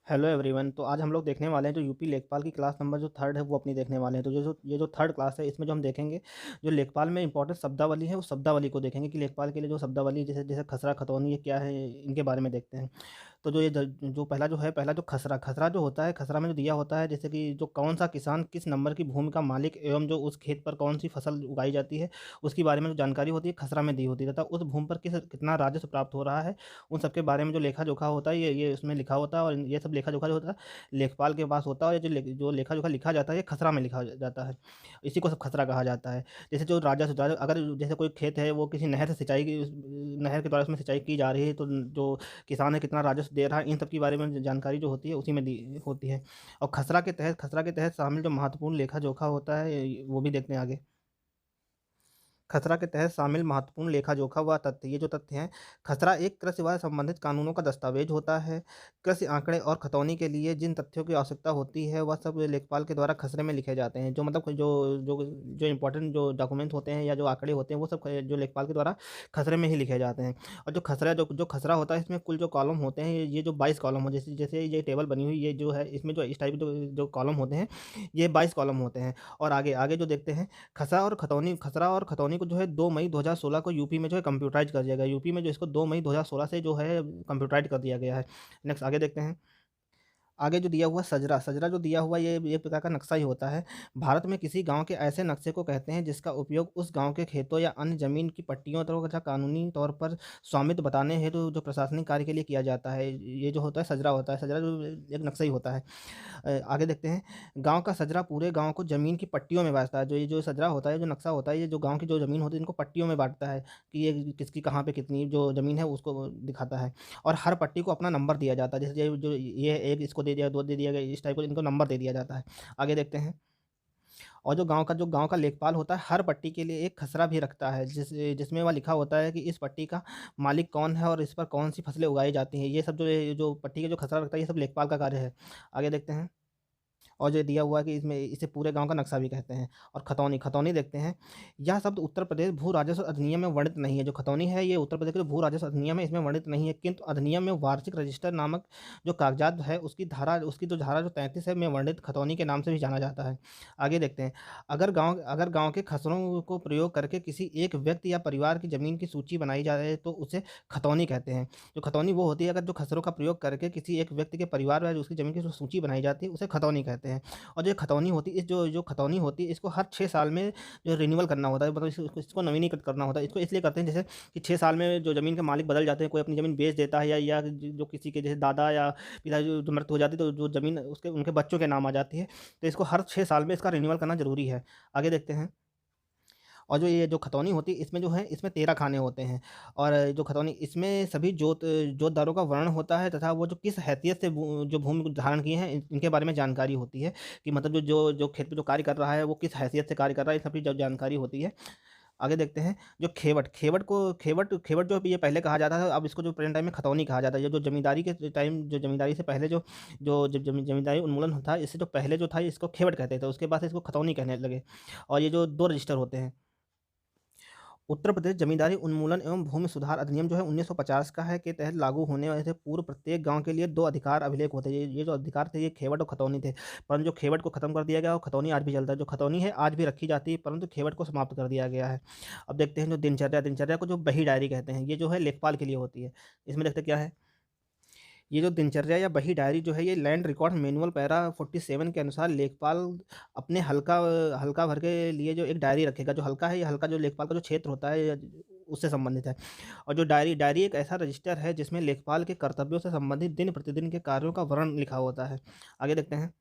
Hello everyone. तो आज हम लोग देखने वाले हैं जो यूपी लेखपाल की क्लास नंबर जो थर्ड है वो अपनी देखने वाले हैं। तो ये जो थर्ड क्लास है इसमें जो हम देखेंगे जो लेखपाल में इंपॉर्टेंट शब्दावली है उस शब्दावली को देखेंगे कि लेखपाल के लिए जो शब्दावली जैसे जैसे खसरा खतौनी ये क्या है, इनके बारे में देखते हैं। तो जो पहला जो है, पहला जो खसरा खसरा जो होता है, खसरा में जो दिया होता है जैसे कि जो कौन सा किसान किस नंबर की भूमि का मालिक एवं जो उस खेत पर कौन सी फसल उगाई जाती है उसके बारे में जो जानकारी होती है खसरा में दी होती है, तथा उस भूमि पर कितना राजस्व प्राप्त हो रहा है उन सबके बारे में जो लेखा जोखा होता है ये उसमें लिखा होता है। और ये सब लेखा जोखा जो होता है लेखपाल के पास होता है। और ये जो लेखा जोखा लिखा जाता है ये खसरा में लिखा जाता है, इसी को सब खसरा कहा जाता है। जैसे जो अगर जैसे कोई खेत है वो किसी नहर से नहर के द्वारा उसमें सिंचाई की जा रही है, तो जो किसान है कितना राजस्व दे रहा है इन सब के बारे में जानकारी जो होती है उसी में दी होती है। और खसरा के तहत शामिल जो महत्वपूर्ण लेखा जोखा होता है वो भी देखते हैं आगे। खसरा के तहत शामिल महत्वपूर्ण लेखा जोखा व तथ्य, ये जो तथ्य हैं, खसरा एक कृषि से संबंधित कानूनों का दस्तावेज होता है। कृषि आंकड़े और खतौनी के लिए जिन तथ्यों की आवश्यकता होती है वह सब लेखपाल के द्वारा खसरे में लिखे जाते हैं। जो मतलब जो इंपॉर्टेंट जो डॉक्यूमेंट होते हैं या जो आंकड़े होते हैं वो सब जो लेखपाल के द्वारा खसरे में ही लिखे जाते हैं। और जो खसरा होता है इसमें कुल जो कॉलम होते हैं ये जो 22 कॉलम हो, जैसे जैसे ये टेबल बनी हुई ये जो है इसमें जो इस टाइप जो कॉलम होते हैं ये 22 कॉलम होते हैं। और आगे आगे जो देखते हैं, खसरा और खतौनी को जो है 2 मई 2016 को यूपी में जो है कंप्यूटराइज़ कर दिया गया। यूपी में जो इसको 2 मई 2016 से जो है कंप्यूटराइज़ कर दिया गया है। नेक्स्ट आगे देखते हैं। आगे जो दिया हुआ सजरा सजरा जो दिया हुआ ये प्रकार का नक्शा ही होता है। भारत में किसी गांव के ऐसे नक्शे को कहते हैं जिसका उपयोग उस गांव के खेतों या अन्य जमीन की पट्टियों तथा कानूनी तौर पर स्वामित्व बताने हेतु जो प्रशासनिक कार्य के लिए किया जाता है ये जो होता है सजरा होता है। सजरा जो एक नक्शा ही होता है। आगे देखते हैं। गाँव का सजरा पूरे गाँव को ज़मीन की पट्टियों में बाँटता है। जो ये जो सजरा होता है, जो नक्शा होता है, ये जो गाँव की जो ज़मीन होती है, इनको पट्टियों में बाँटता है कि ये किसकी कहाँ पे कितनी जो ज़मीन है, उसको दिखाता है। और हर पट्टी को अपना नंबर दिया जाता है। जैसे ये 1 इसको दे दिया, 2 दे दिया गया, इस टाइप को इनको नंबर दे दिया जाता है। आगे देखते हैं। और जो गाँव का लेखपाल होता है, हर पट्टी के लिए एक खसरा भी रखता है, जिसमें वह लिखा होता है कि इस पट्टी का मालिक कौन है और इस पर कौन-सी फसलें उगाई जाती हैं। ये जो पट्टी का जो खसरा रखता है, ये सब लेखपाल का कार्य है। आगे देखते हैं। और जो दिया हुआ है कि इसमें इसे पूरे गाँव का नक्शा भी कहते हैं। और खतौनी देखते हैं। यह शब्द उत्तर प्रदेश भू राजस्व अधिनियम में वर्णित नहीं है। जो खतौनी है ये उत्तर प्रदेश के जो भू राजस्व अधिनियम है इसमें वर्णित नहीं है, किंतु अधिनियम में वार्षिक रजिस्टर नामक जो कागजात है उसकी जो धारा जो 33 है में वर्णित खतौनी के नाम से भी जाना जाता है। आगे देखते हैं। अगर गाँव के खसरों को प्रयोग करके किसी एक व्यक्ति या परिवार की ज़मीन की सूची बनाई जाए तो उसे खतौनी कहते हैं। जो खतौनी वो होती है अगर जो खसरों का प्रयोग करके किसी एक व्यक्ति के परिवार या उसकी ज़मीन की जो सूची बनाई जाती है उसे खतौनी कहते हैं। और जो खतौनी होती है जो खतौनी होती है इसको हर 6 साल में जो रिन्यूअल करना होता है, मतलब इसको नवीनीकृत करना होता है। इसको इसलिए करते हैं जैसे कि 6 साल में जो ज़मीन के मालिक बदल जाते हैं, कोई अपनी ज़मीन बेच देता है या जो किसी के जैसे दादा या पिता जो मृत्यु हो जाती है तो जो ज़मीन उसके उनके बच्चों के नाम आ जाती है। तो इसको हर 6 साल में इसका रिन्यूअल करना ज़रूरी है। आगे देखते हैं। और ये जो खतौनी होती है इसमें जो है इसमें 13 खाने होते हैं। और जो खतौनी इसमें सभी जोतदारों का वर्णन होता है तथा वो जो किस हैसियत से जो भूमि को धारण किए हैं इनके बारे में जानकारी होती है कि मतलब जो खेत पे जो कार्य कर रहा है वो किस हैसियत से कार्य कर रहा है, ये सभी जो जानकारी होती है। आगे देखते हैं। जो खेवट जो ये पहले कहा जाता था, अब इसको जो प्रेजेंट टाइम में खतौनी कहा जाता है। ये जो जमींदारी के टाइम जो जमींदारी से पहले जो जो जब जमींदारी उन्मूलन था इससे जो पहले जो था इसको खेवट कहते थे, उसके बाद से इसको खतौनी कहने लगे। और ये जो 2 रजिस्टर होते हैं। उत्तर प्रदेश जमींदारी उन्मूलन एवं भूमि सुधार अधिनियम जो है 1950 का है के तहत लागू होने वाले से पूर्व प्रत्येक गांव के लिए 2 अधिकार अभिलेख होते हैं। ये जो अधिकार थे ये खेवट और खतौनी थे, परंतु जो खेवट को खत्म कर दिया गया और खतौनी आज भी चलता है। जो खतौनी है आज भी रखी जाती है परंतु खेवट को समाप्त कर दिया गया है। अब देखते हैं जो दिनचर्या को जो बही डायरी कहते हैं, ये जो है लेखपाल के लिए होती है। इसमें देखते क्या है। ये जो दिनचर्या या बही डायरी जो है ये लैंड रिकॉर्ड मैनुअल पैरा 47 के अनुसार लेखपाल अपने हल्का भर के लिए जो एक डायरी रखेगा। जो हल्का है ये हल्का जो लेखपाल का जो क्षेत्र होता है उससे संबंधित है। और जो डायरी एक ऐसा रजिस्टर है जिसमें लेखपाल के कर्तव्यों से संबंधित दिन प्रतिदिन के कार्यों का वर्णन लिखा होता है। आगे देखते हैं।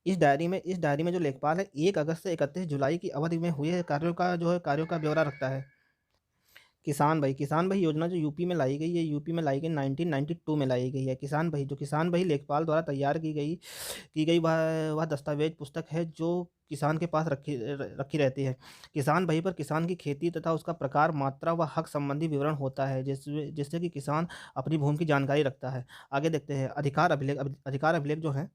इस डायरी में जो लेखपाल है 1 अगस्त से 31 जुलाई की अवधि में हुए कार्यों का ब्यौरा रखता है। किसान भाई योजना जो यूपी में लाई गई है, यूपी में लाई गई 1992 में लाई गई है। किसान भाई लेखपाल द्वारा तैयार की गई वह दस्तावेज पुस्तक है जो किसान के पास रखी रहती है। किसान भाई पर किसान की खेती तथा उसका प्रकार, मात्रा व हक संबंधी विवरण होता है जिससे कि किसान अपनी भूमि की जानकारी रखता है। आगे देखते हैं। अधिकार अभिलेख जो है।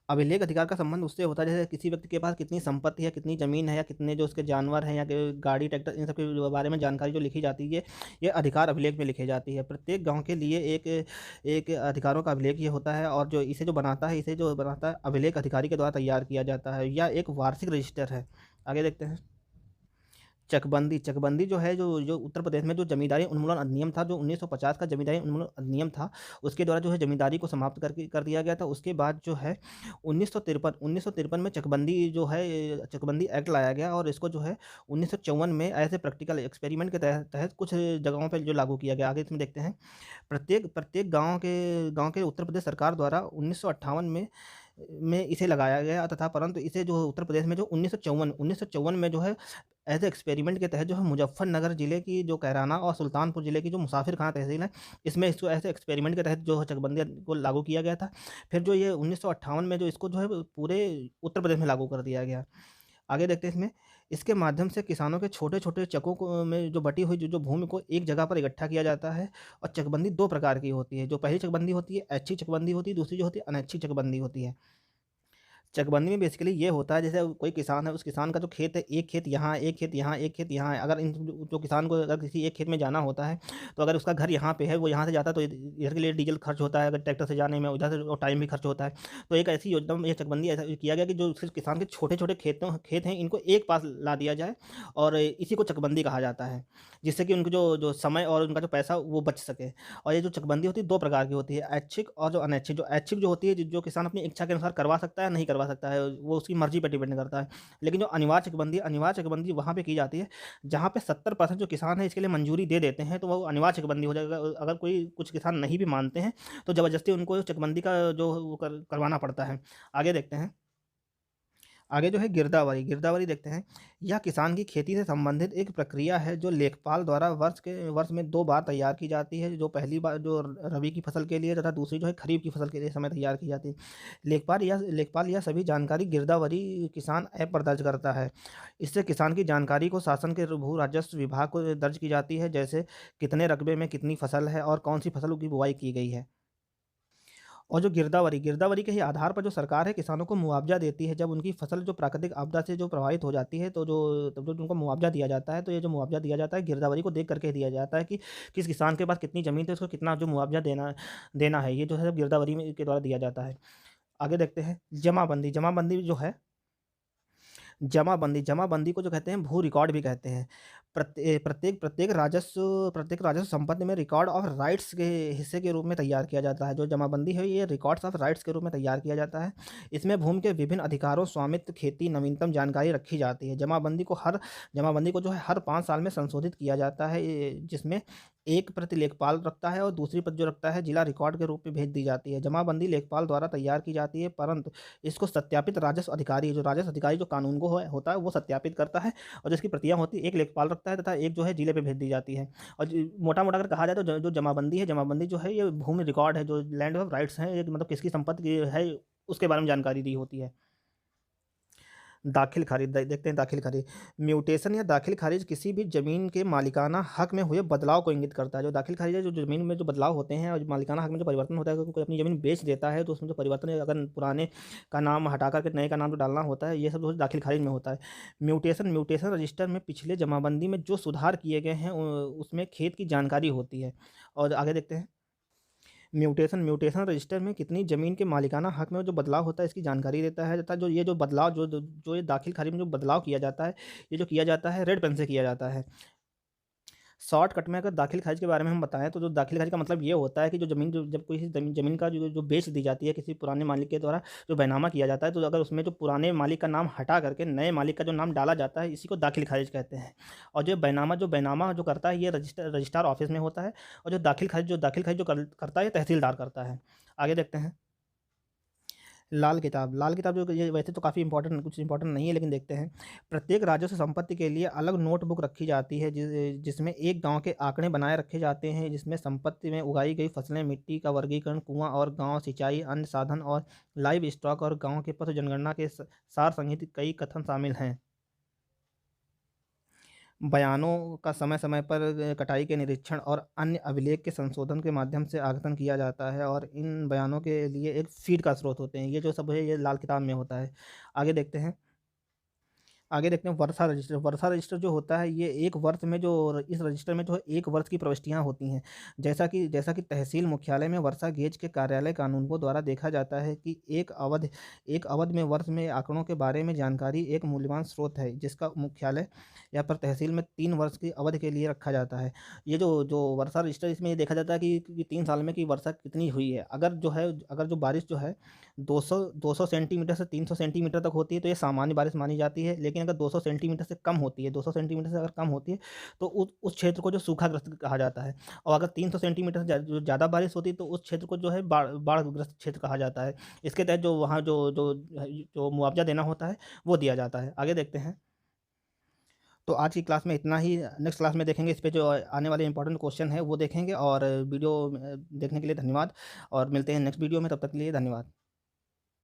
अभिलेख अधिकार का संबंध उससे होता है जैसे किसी व्यक्ति के पास कितनी संपत्ति है, कितनी ज़मीन है या कितने जो उसके जानवर हैं या गाड़ी, ट्रैक्टर, इन सब के बारे में जानकारी जो लिखी जाती है, ये अधिकार अभिलेख में लिखी जाती है। प्रत्येक गाँव के लिए एक एक अधिकारों का अभिलेख ये होता है और जो इसे जो बनाता है अभिलेख अधिकारी के द्वारा तैयार किया जाता है या एक वार्षिक रजिस्टर है। आगे देखते हैं। चकबंदी चकबंदी जो है, जो उत्तर प्रदेश में जो जमींदारी उन्मूलन अधिनियम था, जो 1950 का जमींदारी उन्मूलन अधिनियम था, उसके द्वारा जो है जमींदारी को समाप्त कर दिया गया था। उसके बाद जो है 1953 में चकबंदी जो है चकबंदी एक्ट लाया गया और इसको जो है 1954 में ऐसे प्रैक्टिकल एक्सपेरिमेंट के तहत कुछ जगहों पर जो लागू किया गया। आगे इसमें देखते हैं। प्रत्येक प्रत्येक गांव के उत्तर प्रदेश सरकार द्वारा 1958 में इसे लगाया गया तथा परंतु इसे जो उत्तर प्रदेश में जो 1954 में जो है एज ए एक्सपेरिमेंट के तहत जो है मुजफ्फरनगर जिले की जो कैराना और सुल्तानपुर जिले की जो मुसाफिर खाना तहसील है, इसमें इसको ऐसे एक्सपेरिमेंट के तहत जो है चकबंदी को लागू किया गया था। फिर जो ये 1958 में जो इसको जो है पूरे उत्तर प्रदेश में लागू कर दिया गया। आगे देखते हैं इसमें। इसके माध्यम से किसानों के छोटे-छोटे चकों को में जो बटी हुई जो भूमि को एक जगह पर इकट्ठा किया जाता है और चकबंदी 2 प्रकार की होती है। जो पहली चकबंदी होती है ऐच्छिक चकबंदी होती है, दूसरी जो होती है अनैच्छिक चकबंदी होती है। चकबंदी में बेसिकली ये होता है जैसे कोई किसान है, उस किसान का जो खेत है, एक खेत यहाँ, एक खेत यहाँ, एक खेत यहाँ है। अगर इन जो किसान को अगर किसी एक खेत में जाना होता है, तो अगर उसका घर यहाँ पे है, वो यहाँ से जाता है तो इधर के लिए डीजल खर्च होता है, अगर ट्रैक्टर से जाने में उधर से और टाइम भी खर्च होता है। तो एक ऐसी योजना में ये चकबंदी ऐसा किया गया कि जो सिर्फ किसान के छोटे-छोटे खेत हैं, इनको एक पास ला दिया जाए और इसी को चकबंदी कहा जाता है। जिससे कि उनको जो समय और उनका जो पैसा वो बच सके। और ये जो चकबंदी होती है 2 प्रकार की होती है, ऐच्छिक और जो अनैच्छिक। जो ऐच्छिक जो होती है जो किसान अपनी इच्छा के अनुसार करवा सकता है, नहीं करवा सकता है, वो उसकी मर्ज़ी पे डिपेंड करता है। लेकिन जो अनिवार्य चकबंदी वहाँ पे की जाती है, जहाँ पे 70% जो किसान है इसके लिए मंजूरी दे देते हैं, तो वो अनिवार्य चकबंदी हो जाएगा। अगर कोई कुछ किसान नहीं भी मानते हैं, तो ज़बरदस्ती उनको चकबंदी का जो वो करवाना पड़ता है। आगे देखते हैं। आगे जो है गिरदावरी, गिरदावरी देखते हैं। यह किसान की खेती से संबंधित एक प्रक्रिया है जो लेखपाल द्वारा वर्ष में 2 बार तैयार की जाती है। जो पहली बार जो रबी की फसल के लिए तथा दूसरी जो है खरीफ की फसल के लिए समय तैयार की जाती है। लेखपाल यह सभी जानकारी गिरदावरी किसान ऐप पर दर्ज करता है। इससे किसान की जानकारी को शासन के भू राजस्व विभाग को दर्ज की जाती है, जैसे कितने रकबे में कितनी फसल है और कौन सी फसल की बुआई की गई है। और जो गिरदावरी के ही आधार पर जो सरकार है किसानों को मुआवजा देती है। जब उनकी फसल जो प्राकृतिक आपदा से जो प्रभावित हो जाती है, तो जो उनको मुआवजा दिया जाता है, तो ये जो मुआवजा दिया जाता है गिरदावरी को देख करके दिया जाता है कि किस किसान के पास कितनी ज़मीन है, उसको कितना जो मुआवजा देना देना है। ये जो है गिरदावरी में के द्वारा दिया जाता है। आगे देखते हैं। जमाबंदी जो है, जमाबंदी को जो कहते हैं भू रिकॉर्ड भी कहते हैं। प्रत्येक राजस्व संपत्ति में रिकॉर्ड ऑफ राइट्स के हिस्से के रूप में तैयार किया जाता है। जो जमाबंदी है ये रिकॉर्ड्स ऑफ राइट्स के रूप में तैयार किया जाता है। इसमें भूमि के विभिन्न अधिकारों, स्वामित्व, खेती, नवीनतम जानकारी रखी जाती है। जमाबंदी को जो है हर 5 साल में संशोधित किया जाता है, जिसमें एक प्रति लेखपाल रखता है और दूसरी प्रति जो रखता है जिला रिकॉर्ड के रूप में भेज दी जाती है। जमाबंदी लेखपाल द्वारा तैयार की जाती है, परंतु इसको सत्यापित राजस्व अधिकारी जो कानून को होता है वो सत्यापित करता है और जिसकी प्रतियां होती है एक लेखपाल रखता है तथा एक जो है जिले पे भेज दी जाती है। और मोटा मोटा अगर कहा जाए तो जो जमाबंदी जो है ये भूमि रिकॉर्ड है, जो लैंड ऑफ राइट्स है, ये मतलब किसकी संपत्ति है उसके बारे में जानकारी दी होती है। दाखिल खारिज देखते हैं। दाखिल खारिज म्यूटेशन या दाखिल खारिज किसी भी ज़मीन के मालिकाना हक में हुए बदलाव को इंगित करता है। जो दाखिल खारिज है, जो ज़मीन में जो बदलाव होते हैं और मालिकाना हक में जो परिवर्तन होता है, अगर कोई अपनी ज़मीन बेच देता है तो उसमें जो परिवर्तन है, अगर पुराने का नाम हटा कर के नए का नाम जो डालना होता है, ये सब जो है दाखिल खारिज में होता है। म्यूटेशन रजिस्टर में पिछले जमाबंदी में जो सुधार किए गए हैं उसमें खेत की जानकारी होती है। और आगे देखते हैं। म्यूटेशन रजिस्टर में कितनी ज़मीन के मालिकाना हक में जो बदलाव होता है इसकी जानकारी देता है, तथा जो बदलाव जो ये दाखिल खारिज में जो बदलाव किया जाता है, ये जो किया जाता है रेड पेन से किया जाता है। शॉर्टकट में अगर दाखिल खारिज के बारे में हम बताएँ तो जो दाखिल खारिज का मतलब ये होता है कि जो ज़मीन जो जब कोई ज़मीन का जो बेच दी जाती है किसी पुराने मालिक के द्वारा, जो बैनामा किया जाता है, तो अगर उसमें जो पुराने मालिक का नाम हटा करके नए मालिक का जो नाम डाला जाता है, इसी को दाखिल खारिज कहते हैं। और जो बैनामा जो करता है ये रजिस्ट्रार ऑफिस में होता है। और जो दाखिल खारिज जो करता है ये तहसीलदार करता है। आगे देखते हैं। लाल किताब जो ये वैसे तो काफ़ी कुछ इंपॉर्टेंट नहीं है, लेकिन देखते हैं। प्रत्येक राजस्व संपत्ति के लिए अलग नोटबुक रखी जाती है, जिसमें एक गांव के आंकड़े बनाए रखे जाते हैं, जिसमें संपत्ति में उगाई गई फसलें, मिट्टी का वर्गीकरण, कुआं और गांव सिंचाई, अन्य साधन और लाइव स्टॉक और गांव के पशु जनगणना के सार संहित कई कथन शामिल हैं। बयानों का समय-समय पर कटाई के निरीक्षण और अन्य अभिलेख के संशोधन के माध्यम से आकलन किया जाता है और इन बयानों के लिए एक फ़ीड का स्रोत होते हैं। ये जो सब है ये लाल किताब में होता है। आगे देखते हैं। आगे देखते हैं वर्षा रजिस्टर। वर्षा रजिस्टर जो होता है ये 1 वर्ष में जो इस रजिस्टर में जो है 1 वर्ष की प्रविष्टियाँ होती हैं। जैसा कि तहसील मुख्यालय में वर्षा गेज के कार्यालय कानूनगो द्वारा देखा जाता है कि एक अवधि में वर्ष में आंकड़ों के बारे में जानकारी एक मूल्यवान स्रोत है, जिसका मुख्यालय या पर तहसील में 3 वर्ष की अवधि के लिए रखा जाता है। ये जो जो वर्षा रजिस्टर इसमें ये देखा जाता है कि 3 साल में कि वर्षा कितनी हुई है। अगर जो बारिश जो है 200 सेंटीमीटर से 300 सेंटीमीटर तक होती है तो ये सामान्य बारिश मानी जाती है। लेकिन अगर 200 सेंटीमीटर से कम होती है 200 सेंटीमीटर से अगर कम होती है तो उस क्षेत्र को जो सूखाग्रस्त कहा जाता है। और अगर 300 सेंटीमीटर से जो ज़्यादा बारिश होती है तो उस क्षेत्र को जो है बाढ़ग्रस्त क्षेत्र कहा जाता है। इसके तहत जो वहाँ जो मुआवज़ा देना होता है वो दिया जाता है। आगे देखते हैं। तो आज की क्लास में इतना ही। नेक्स्ट क्लास में देखेंगे इस पे जो आने वाले इंपॉर्टेंट क्वेश्चन है वो देखेंगे और वीडियो देखने के लिए धन्यवाद और मिलते हैं नेक्स्ट वीडियो में। तब तक के लिए धन्यवाद।